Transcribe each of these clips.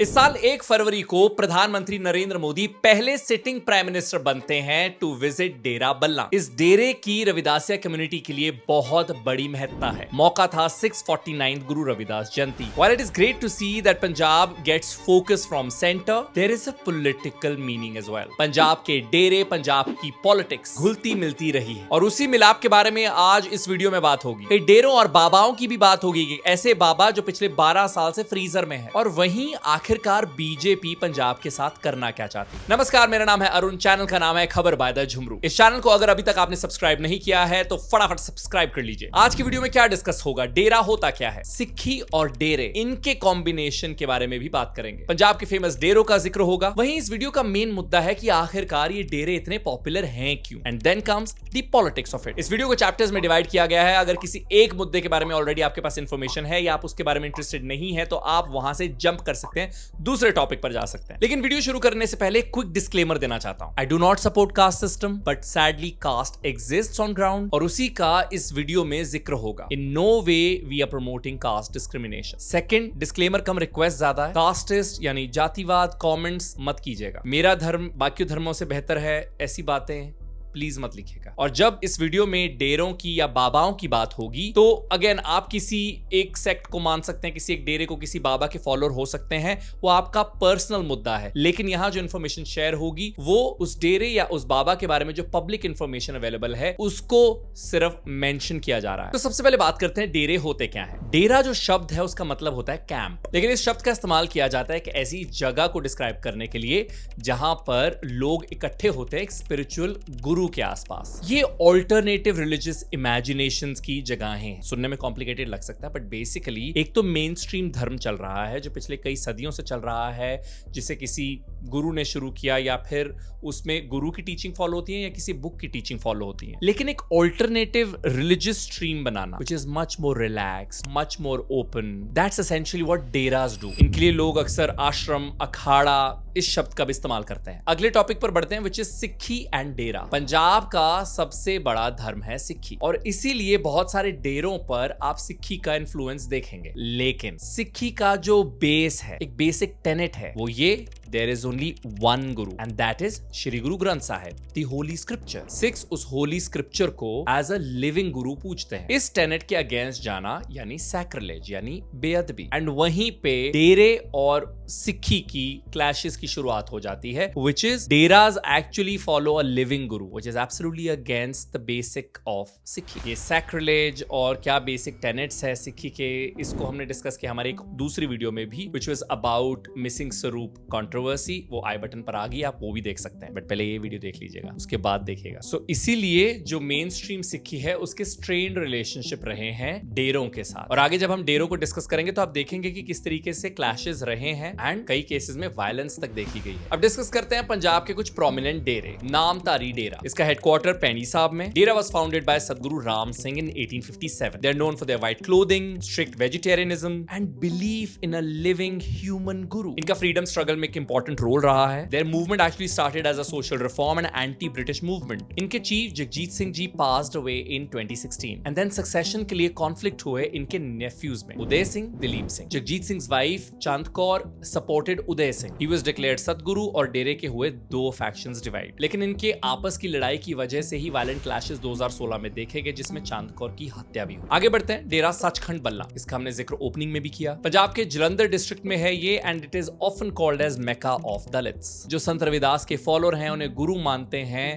इस साल 1 फरवरी को प्रधानमंत्री नरेंद्र मोदी पहले सिटिंग प्राइम मिनिस्टर बनते हैं टू विजिट डेरा बल्ला। इस डेरे की रविदासिया कम्युनिटी के लिए बहुत बड़ी महत्ता है। मौका था 649th Guru Ravidas Jayanti. While it is great to see that Punjab gets focus from center, there is a political meaning as well. Punjab के डेरे, पंजाब की पॉलिटिक्स घुलती मिलती रही है और उसी मिलाप के बारे में आज इस वीडियो में बात होगी। कई डेरों और बाबाओं की भी बात होगी, ऐसे बाबा जो पिछले 12 साल से फ्रीजर में है और वहीं आखिरकार बीजेपी पंजाब के साथ करना क्या चाहती है। नमस्कार, मेरा नाम है अरुण, चैनल का नाम है खबर बाय द झुमरू। इस चैनल को अगर अभी तक आपने सब्सक्राइब नहीं किया है तो फटाफट सब्सक्राइब कर लीजिए। आज की वीडियो में क्या डिस्कस होगा, डेरा होता क्या है, सिक्खी और डेरे, इनके कॉम्बिनेशन के बारे में भी बात करेंगे। पंजाब के फेमस डेरों का जिक्र होगा। वहीं इस वीडियो का मेन मुद्दा है कि आखिरकार ये डेरे इतने पॉपुलर हैं क्यों, and then comes the politics of it. इस वीडियो को चैप्टर्स में डिवाइड किया गया है। अगर किसी एक मुद्दे के बारे में ऑलरेडी आपके पास इंफॉर्मेशन है या आप उसके बारे में इंटरेस्टेड नहीं है तो आप वहां से जंप कर सकते हैं, दूसरे टॉपिक पर जा सकते हैं। लेकिन वीडियो शुरू करने से पहले क्विक डिस्क्लेमर देना चाहता हूं। I do not support caste system but sadly caste exists on ground और उसी का इस वीडियो में जिक्र होगा। In no way we are promoting caste discrimination. Second, disclaimer कम रिक्वेस्ट ज्यादा है। कास्टिस्ट यानी जातिवाद कमेंट्स मत कीजिएगा। मेरा धर्म बाकी धर्मों से बेहतर है, ऐसी बातें प्लीज मत लिखिएगा। और जब इस वीडियो में डेरों की या बाबाओं की बात होगी तो अगेन आप किसी एक सेक्ट को मान सकते हैं, किसी एक डेरे को, किसी बाबा के फॉलोअर हो सकते हैं, वो आपका पर्सनल मुद्दा है। लेकिन यहां जो इंफॉर्मेशन शेयर होगी वो उस डेरे या उस बाबा के बारे में जो पब्लिक इंफॉर्मेशन अवेलेबल है उसको सिर्फ मेंशन किया जा रहा है। तो सबसे पहले बात करते हैं डेरे होते क्या है। डेरा जो शब्द है उसका मतलब होता है कैंप, लेकिन इस शब्द का इस्तेमाल किया जाता है एक ऐसी जगह को डिस्क्राइब करने के लिए जहां पर लोग इकट्ठे होते हैं एक स्पिरिचुअल गुरु के आसपास। ये ऑल्टरनेटिव रिलीजियस इमेजिनेशंस की जगहें हैं। सुनने में कॉम्प्लिकेटेड लग सकता है बट बेसिकली एक तो मेन स्ट्रीम धर्म चल रहा है जो पिछले कई सदियों से चल रहा है, जिसे किसी गुरु ने शुरू किया या फिर उसमें गुरु की टीचिंग फॉलो होती है या किसी बुक की टीचिंग फॉलो होती है। लेकिन एक alternative religious stream banana which is much more relaxed, much more open, that's essentially what Deras do. इनके लिए लोग अक्सर आश्रम, अखाड़ा इस शब्द का भी इस्तेमाल करते हैं। अगले टॉपिक पर बढ़ते हैं व्हिच इज सिक्खी एंड डेरा। पंजाब का सबसे बड़ा धर्म है सिक्खी और इसीलिए बहुत सारे डेरों पर आप सिक्खी का इन्फ्लुएंस देखेंगे। लेकिन सिक्खी का जो बेस है, एक बेसिक टेनेट है, वो ये There is only one Guru and that is Shri Guru Granth Sahib, the Holy Scripture। Six उस होली स्क्रिप्चर को एज अ लिविंग गुरु पूछते हैं। इस टेनेट के अगेंस्ट जाना यानी सैक्रिलेज यानी बेअदबी, एंड वहीं पे डेरे और सिक्खी की क्लैशेस की शुरुआत हो जाती है which is deras actually follow a living guru which is absolutely against the basic of सिक्खी। ये सैक्रिलेज और क्या बेसिक टेनेट्स है सिक्खी के, इसको हमने डिस्कस किया हमारे एक दूसरी वीडियो में भी which was about मिसिंग स्वरूप कंट्रोवर्सी। वो आई बटन पर आ गई, आप वो भी देख सकते हैं बट पहले ये वीडियो देख लीजिएगा, उसके बाद देखिएगा। सो इसीलिए जो मेन स्ट्रीम सिक्खी है उसके स्ट्रेन्ड रिलेशनशिप रहे हैं डेरों के साथ। और आगे जब हम डेरों को डिस्कस करेंगे तो आप देखेंगे कि किस तरीके से क्लैशेस रहे हैं एंड कई केसेस में वायलेंस तक देखी गई है। अब डिस्कस करते हैं पंजाब के कुछ प्रोमिनेंट डेरे। नामधारी डेरा, इसका हेडक्वार्टर पैनी साहब में। डेरा was founded by Satguru Ram Singh in 1857। They are known for their white clothing, strict vegetarianism and belief in a living human guru. इनका फ्रीडम स्ट्रगल में इंपॉर्टेंट रोल रहा है। Their movement actually started as a social reform and anti-British movement. इनके chief Jagjit Singh ji passed away in 2016 and then succession के लिए conflict हुए इनके nephews में, उदय सिंह, दिलीप सिंह। जगजीत सिंह वाइफ चांद Kaur supported Uday Singh. He was declared सतगुरु और डेरे के हुए दो factions divide। लेकिन इनके आपस की लड़ाई की वजह से ही violent clashes 2016 में देखे गए जिसमें चांद कौर की हत्या भी हुई। आगे बढ़ते हैं, डेरा सचखंड बल्ला, इसका हमने जिक्र ओपनिंग में भी किया। पंजाब के जलंधर डिस्ट्रिक्ट में है ये and it is often called as Mecca of Dalits. जो संत रविदास के फॉलोअर हैं, उन्हें गुरु मानते हैं,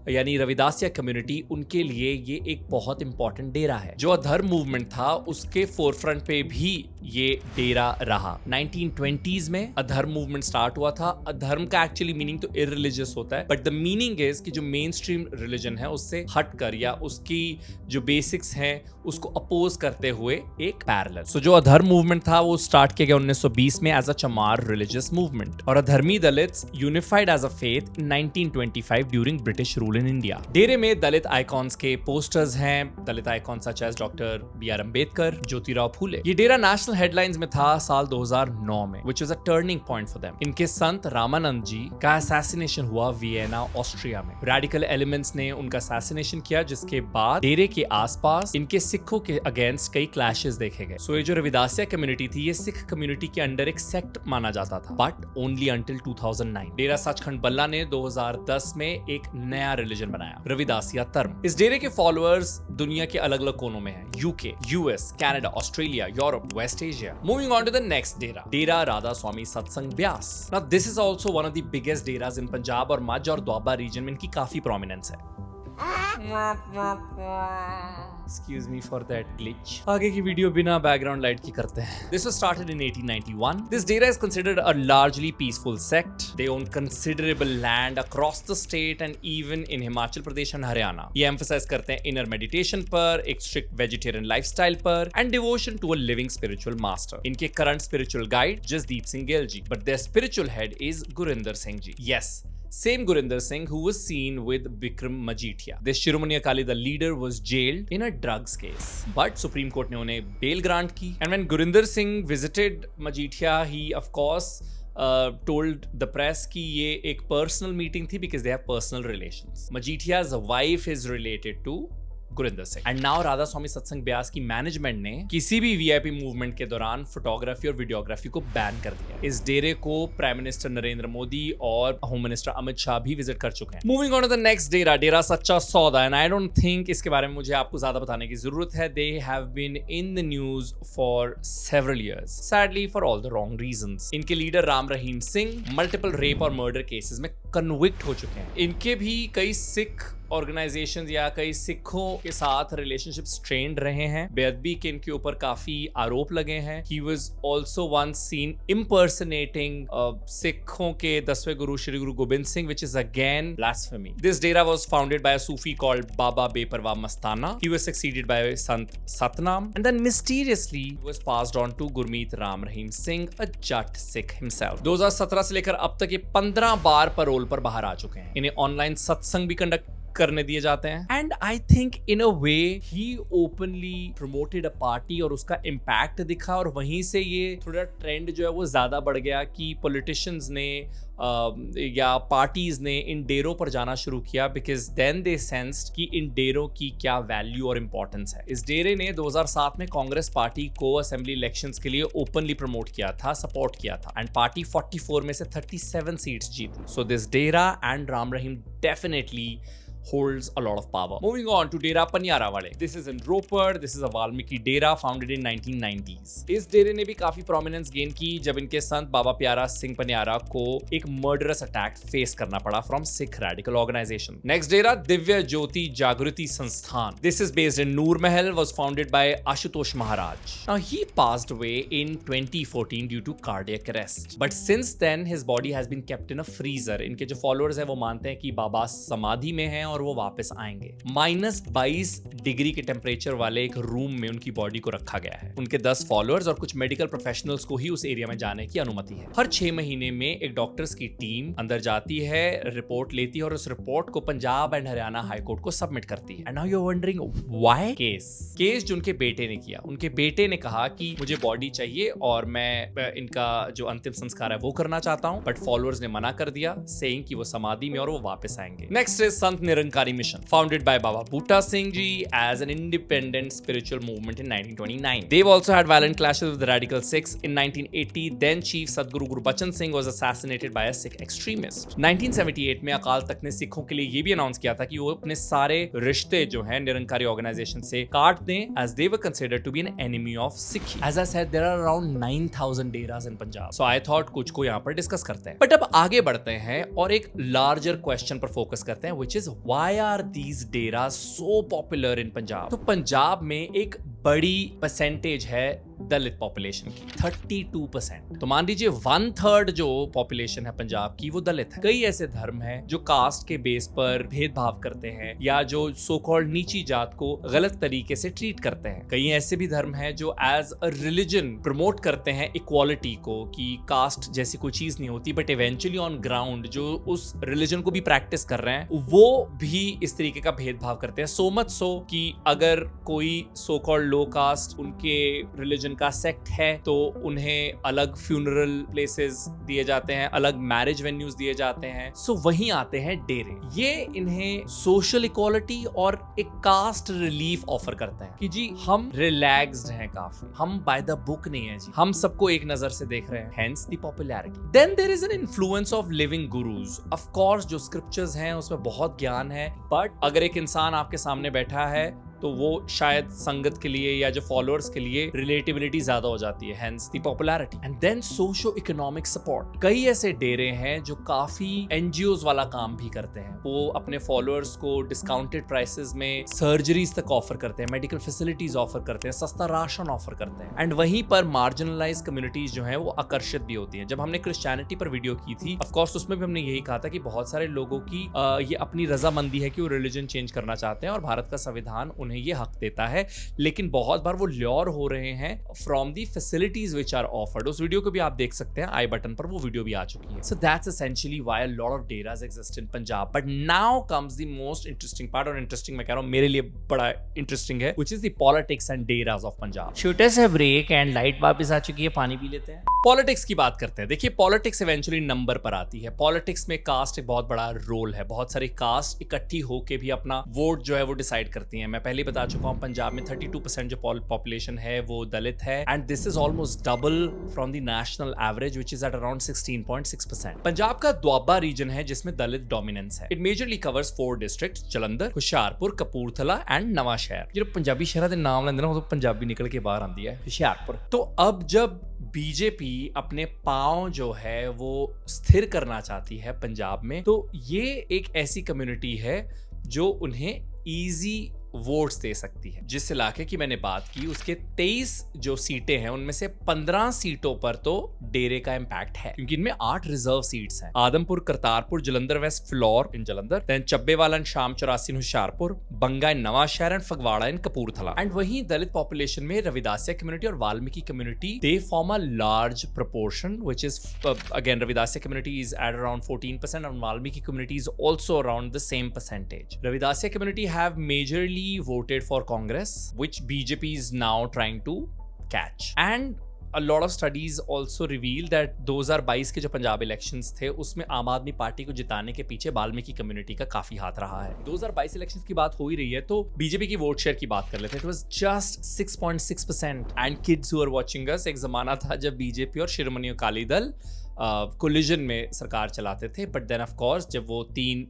यानी रविदासिया कम्युनिटी, उनके लिए ये एक बहुत इंपॉर्टेंट डेरा है। जो अधर्म मूवमेंट था उसके फोरफ्रंट पे भी ये डेरा रहा। 1920s में अधर्म मूवमेंट स्टार्ट हुआ था। अधर्म का एक्चुअली मीनिंग तो इररिलीजियस होता है बट द मीनिंग इज कि जो मेन स्ट्रीम रिलीजन है उससे हटकर या उसकी जो बेसिक्स हैं उसको अपोज करते हुए एक पैरेलल। सो जो अधर्म मूवमेंट था वो स्टार्ट किया गया 1920 में एज अ चमार रिलीजियस मूवमेंट और Adharmi Dalits unified as a faith in 1925 during British rule in India. डेरे में दलित आइकॉन्स के पोस्टर्स हैं, Dalit icon such as doctor B.R. Ambedkar, Jyotirao Phule. ये डेरा नेशनल हेडलाइंस में था साल 2009 में, which was a turning point for them. इनके संत रामानंद जी का असैसिनेशन हुआ वियना, ऑस्ट्रिया में। रेडिकल एलिमेंट्स ने उनका असैसिनेशन किया, जिसके बाद डेरे के आसपास इनके सिखों के अगेंस्ट कई क्लैशेस देखे गए। सो ये जो रविदासिया कम्युनिटी थी, ये सिख कम्युनिटी के अंडर एक सेक्ट माना जाता था, बट ओनली अंटिल 2009। डेरा सचखंड बल्ला ने 2010 में एक नया रिलीजन बनाया, रविदासिया धर्म। इस डेरे के फॉलोअर्स दुनिया के अलग अलग कोनों में हैं, UK, US, Canada, Australia, Europe, west Asia. Moving on to the next dera, dera Radha Swami Satsang Beas. Now this is also one of the biggest deras in Punjab और मध्य और द्वाबा रीजन में इनकी काफी प्रोमिनेंस है। Excuse me for that glitch. आगे की वीडियो बिना बैकग्राउंड लाइट की करते हैं। This was started in 1891. This dera is considered a largely peaceful sect. They own considerable land across the state and even in Himachal Pradesh and Haryana. ये emphasize करते हैं inner meditation पर, एक strict vegetarian lifestyle पर, and devotion to a living spiritual master. इनके current spiritual guide Jasdeep Singh Gill ji, but their spiritual head is Gurinder Singh ji. Yes. Same Gurinder Singh who was seen with Bikram Majitia. This Shiromani Akali, the leader, was jailed in a drugs case, but Supreme Court ने उन्हें bail grant की. And when Gurinder Singh visited Majitia, he of course told the press कि ये एक personal meeting थी because they have personal relations. Majitia's wife is related to Gurinder Singh. And now Radha Swami Satsang Beas की management ने किसी भी वीआईपी मूवमेंट के दौरान फोटोग्राफी और वीडियोग्राफी को बैन कर दिया। इस डेरे को प्राइम मिनिस्टर नरेंद्र मोदी और होम मिनिस्टर अमित शाह भी विजिट कर चुके हैं। Moving on to the next dera, dera Sachcha Sauda. And I don't think इसके बारे में मुझे आपको ज्यादा बताने की जरूरत है। They have been in the news for several years, sadly for all the wrong reasons. इनके leader Ram Rahim Singh multiple rape और मर्डर केसेस में कन्विक्ट हो चुके हैं। इनके भी कई सिख ऑर्गेनाइजेशंस या कई सिखों के साथ रिलेशनशिप स्ट्रेन्ड रहे हैं। बेअदबी के इनके ऊपर काफी आरोप लगे हैं। He was also once seen impersonating सिखों के 10वें गुरु Shri Guru Gobind Singh, which is again blasphemy. This dera was founded by a Sufi called Baba Beparwa Mastana. He was succeeded by Sant Satnam, and then mysteriously was passed on to Gurmeet Ram Rahim Singh, a Jat Sikh himself. 2017 से लेकर अब तक ये 15 बार payroll पर बाहर आ चुके हैं। इन्हें ऑनलाइन सत्संग भी कंडक्ट करने दिए जाते हैं। And I think in a way he openly promoted a party और उसका इम्पैक्ट दिखा, और वहीं से ये थोड़ा ट्रेंड जो है वो ज्यादा बढ़ गया कि पॉलिटिशियंस ने या पार्टीज ने इन डेरों पर जाना शुरू किया, बिकॉज देन दे सेंस्ड कि इन डेरों की क्या वैल्यू और इंपॉर्टेंस है। इस डेरे ने 2007 में कांग्रेस पार्टी को असेंबली इलेक्शंस के लिए ओपनली प्रमोट किया था, सपोर्ट किया था, एंड पार्टी 44 में से 37 सीट्स जीती। So this Dera and Ram Rahim definitely holds a lot of power. Moving on to डेरा पनियारा वाले. This is in Ropar. This is a Valmiki Dera founded in 1990s. इस डेरे ने भी काफी प्रोमिनेंस गेन की जब इनके संत बाबा प्यारा सिंह पनियारा को एक मर्डरस अटैक फेस करना पड़ा from Sikh radical organisation. Next dera Divya Jyoti जागृति संस्थान. This is based in Noor Mahal, was founded by Ashutosh Maharaj. Now he passed away in 2014 due to cardiac arrest. But since then his body has been kept in a freezer. इनके जो followers हैं वो मानते हैं कि बाबा समाधि में हैं और वो वापस आएंगे। -22 डिग्री के टेम्परेचर वाले एक रूम में उनकी बॉडी को रखा गया है। उनके 10 फॉलोअर्स और कुछ मेडिकल प्रोफेशनल्स को ही उस एरिया में जाने की अनुमति है। हर 6 महीने में एक डॉक्टर्स की टीम अंदर जाती है, रिपोर्ट लेती है और उस रिपोर्ट को Punjab and Haryana high court को सबमिट करती है। And now you are wondering why? Case जो उनके बेटे ने किया। उनके बेटे ने कहा कि मुझे बॉडी चाहिए और मैं इनका जो अंतिम संस्कार है वो करना चाहता हूं, बट फॉलोअर्स ने मना कर दिया, सेइंग कि वो समाधि में और वो वापस आएंगे। Next is Sant Nirankari mission, founded by Baba Butta Singh Ji as an independent spiritual movement in 1929. They've also had violent clashes with the radical Sikhs. In 1980, then Chief Sadguru Guru Bachan Singh was assassinated by a Sikh extremist. 1978 में अकाल तख्त ने सिखों के लिए ये भी announce किया था कि वो अपने सारे रिश्ते जो हैं निरंकारी ऑर्गेनाइजेशन से काट दें, as they were considered to be an enemy of Sikhi. As I said, there are around 9,000 Deras in Punjab. So I thought कुछ को यहाँ पर डिस्कस करते हैं। बट अब आगे बढ़ते हैं और एक लार्जर क्वेश्चन पर फोकस करते हैं, which is why are these Deras so popular in Punjab? तो पंजाब में एक बड़ी परसेंटेज है दलित पॉपुलेशन की, 32%। तो मान लीजिए 1/3 जो पॉपुलेशन है पंजाब की वो दलित है। कई ऐसे धर्म हैं जो कास्ट के बेस पर भेदभाव करते हैं या जो सो कॉल्ड नीची जात को गलत तरीके से ट्रीट करते हैं। कई ऐसे भी धर्म हैं जो एज अ रिलीजन प्रमोट करते हैं इक्वालिटी को, कि कास्ट जैसी कोई चीज नहीं होती, बट इवेंचुअली ऑन ग्राउंड जो उस रिलीजन को भी प्रैक्टिस कर रहे हैं वो भी इस तरीके का भेदभाव करते हैं। सो मच सो कि अगर कोई सो कॉल्ड लो कास्ट उनके रिलीजन का सेक्ट है तो उन्हें अलग फ्यूनरल प्लेसेस दिए जाते हैं, अलग मैरिज वेन्यूज दिए जाते हैं। सो वहीं आते हैं डेरे। ये इन्हें सोशल इक्वालिटी और एक कास्ट रिलीफ ऑफर करते हैं कि जी हम रिलैक्स्ड हैं काफी, हम बाय द बुक नहीं है जी, हम सबको एक नजर से देख रहे हैं, hence the popularity. Then there is an influence of living gurus. Of course जो स्क्रिप्चर्स हैं उसमें बहुत ज्ञान है, बट अगर एक इंसान आपके सामने बैठा है तो वो शायद संगत के लिए या जो फॉलोअर्स के लिए रिलेटिबिलिटी ज्यादा हो जाती है, hence the popularity. And then socio economic support. कई ऐसे डेरे हैं जो काफी एनजीओज वाला काम भी करते हैं। वो अपने फॉलोअर्स को डिस्काउंटेड प्राइसेस में सर्जरीज तक ऑफर करते हैं, मेडिकल फैसिलिटीज ऑफर करते हैं, सस्ता राशन ऑफर करते हैं। एंड वहीं पर मार्जिनलाइज कम्युनिटीज जो है वो आकर्षित भी होती हैं। जब हमने क्रिश्चियनिटी पर वीडियो की थी, ऑफ कोर्स उसमें भी हमने यही कहा था कि बहुत सारे लोगों की ये अपनी रजामंदी है कि वो रिलीजन चेंज करना चाहते हैं और भारत का संविधान उन्हें ये हक देता है, लेकिन बहुत बार वो ल्योर हो रहे हैं from the facilities which are offered. उस वीडियो को भी आप देख सकते हैं, आई बटन पर वो वीडियो भी आ चुकी है। So that's essentially why a lot of Deras exist in Punjab. But now comes the most interesting part, और इंटरेस्टिंग मैं कह रहा हूं मेरे लिए बड़ा इंटरेस्टिंग है, which is the politics and Deras of Punjab. छोटे से ब्रेक एंड लाइट वापस आ चुकी है, पानी पी लेते हैं। पॉलिटिक्स की बात करते हैं। देखिए पॉलिटिक्स इवेंचुअली नंबर पर आती है। पॉलिटिक्स में कास्ट एक बहुत बड़ा रोल है। बहुत सारी कास्ट इकट्ठी होकर भी अपना वोट जो है वो डिसाइड करती हैं। मैं पहले बता चुका हूं पंजाब में 32% जो पॉपुलेशन है वो दलित है, and this is almost double from the national average which is at around 16.6%। Punjab का द्वाबा रीजन है जिसमें दलित डोमिनेंस है। It majorly covers 4 districts, Jalandhar, Hoshiarpur, Kapurthala and नवा शहर। जो पंजाबी शहर के नाम लेंदे ना वो तो पंजाबी निकल के बाहर आती है, हुशियारपुर। तो अब जब बीजेपी अपने पांव जो है वो स्थिर करना चाहती है पंजाब में, तो ये एक ऐसी कम्युनिटी है जो उन्हें इजी वोट्स दे सकती है। जिस इलाके की मैंने बात की उसके 23 जो सीटें हैं उनमें से 15 सीटों पर तो डेरे का इंपैक्ट है, क्योंकि इनमें 8 रिजर्व सीट्स हैं। Adampur, Kartarpur, Jalandhar west Phillaur in Jalandhar, then Chabbewala Sham 84 in Hoshiarpur, Banga in Nawa Shahar and Phagwara in Kapurthala. And वहीं दलित पॉपुलेशन में रविदासिया कम्युनिटी और Valmiki community they form a large proportion, which is again Ravidasiya community is at around 14% and Valmiki community is also around the same percentage. Ravidasiya community have majorly voted for Congress, which BJP is now trying to catch. And a lot of studies also reveal that 2022 के जो Punjab elections थे उसमें आम आदमी party को जिताने के पीछे वाल्मीकि कम्युनिटी का काफी हाथ रहा है। 2022 इलेक्शंस की बात हो ही रही है तो बीजेपी की वोट शेयर की बात कर लेते हैं। It was just 6.6%। And kids who are watching us, एक जमाना था जब बीजेपी और शिरोमणि अकाली दल कोलिजन में सरकार चलाते थे, बट देन ऑफ कोर्स जब वो 3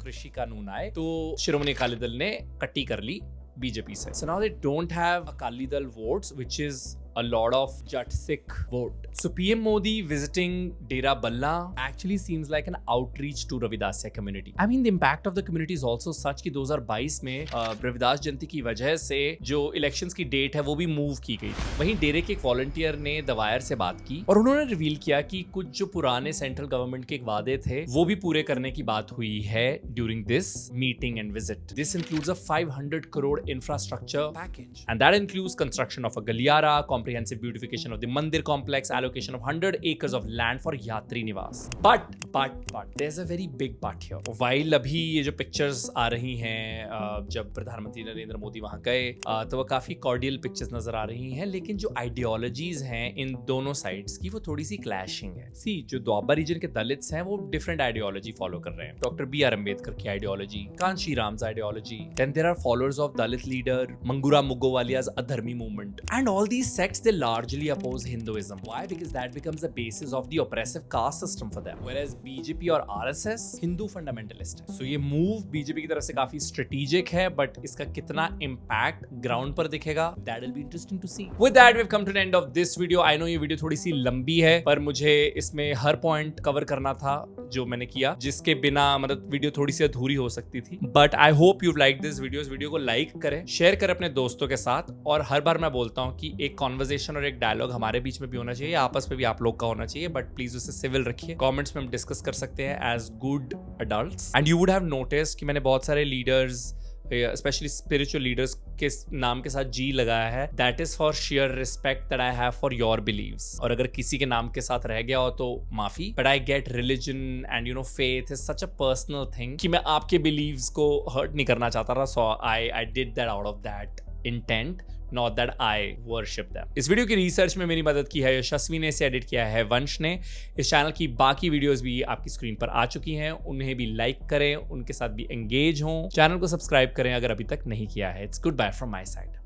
कृषि कानून आए तो शिरोमणि अकाली दल ने कट्टी कर ली बीजेपी से। So now they don't have Akali Dal votes, which is a lot of Jat Sikh vote. So PM Modi visiting Dera Balla actually seems like an outreach to Ravidasiya community. I mean the impact of the community is also such कि 2022 में रविदास जयंती की वजह से जो elections की date है वो भी मूव की गई। वहीं डेरे के एक वॉलंटियर ने द वायर से बात की और उन्होंने रिवील किया कि कुछ जो पुराने सेंट्रल गवर्नमेंट के वादे थे वो भी पूरे करने की बात हुई है during this meeting and visit. This includes a 500 crore infrastructure package and that includes construction of a गलियारा, comprehensive beautification of the Mandir complex, allocation of 100 acres of land for Yatri Niwas. But there's a very big but here. While अभी ये जो pictures आ रही हैं जब प्रधानमंत्री नरेंद्र मोदी वहां गए तो वो काफी कॉर्डियल पिक्चर्स नजर आ रही हैं, लेकिन जो आइडियोलॉजीज हैं इन दोनों साइड्स की वो थोड़ी सी क्लैशिंग है। सी जो द्वाबा रीजन के दलित्स हैं वो डिफरेंट आइडियोलॉजी फॉलो कर रहे हैं। डॉक्टर BR अम्बेडकर की ideology, Kanshi Ram's ideology, then there are followers of Dalit leader Manguram Mugowalia's Adharmi movement, and all these sects sects they largely oppose Hinduism. Why? Because that becomes the basis of the oppressive caste system for them. Whereas BJP और RSS Hindu fundamentalist है. So ये move BJP की तरफ से काफी strategic है, but इसका कितना इम्पैक्ट ग्राउंड पर दिखेगा, that will be interesting to see. With that, we've come to the end of this video. I know ये वीडियो थोड़ी सी लंबी है, पर मुझे इसमें हर पॉइंट कवर करना था जो मैंने किया, जिसके बिना मतलब वीडियो थोड़ी सी अधूरी हो सकती थी. But I hope you like this video. इस वीडियो को लाइक करें, शेयर करें अपने दोस्तों के साथ. और हर बार मैं बोलता हूं कि एक कॉन्वर्सेशन और एक डायलॉग हमारे बीच में भी होना चाहिए, आपस में भी आप लोग का होना चाहिए, बट प्लीज उसे सिविल रखिए. कमेंट्स में हम डिस्कस कर सकते हैं as good adults. And you would have noticed कि मैंने बहुत सारे लीडर्स, स्पेशली स्पिरिचुअल लीडर्स के नाम के साथ जी लगाया है. That is for sheer respect that I have for your beliefs. और अगर किसी के नाम के साथ रह गया हो तो माफी, but I get religion and you know faith is such a personal thing कि मैं आपके बिलीव्स को हर्ट नहीं करना चाहता था. So I did that out of that intent, not that I worship them. इस वीडियो की रिसर्च में मेरी मदद की है यशस्वी ने, इसे एडिट किया है वंश ने. इस चैनल की बाकी वीडियोस भी आपकी स्क्रीन पर आ चुकी हैं, उन्हें भी लाइक करें, उनके साथ भी एंगेज हों. चैनल को सब्सक्राइब करें अगर अभी तक नहीं किया है. It's good bye from my side.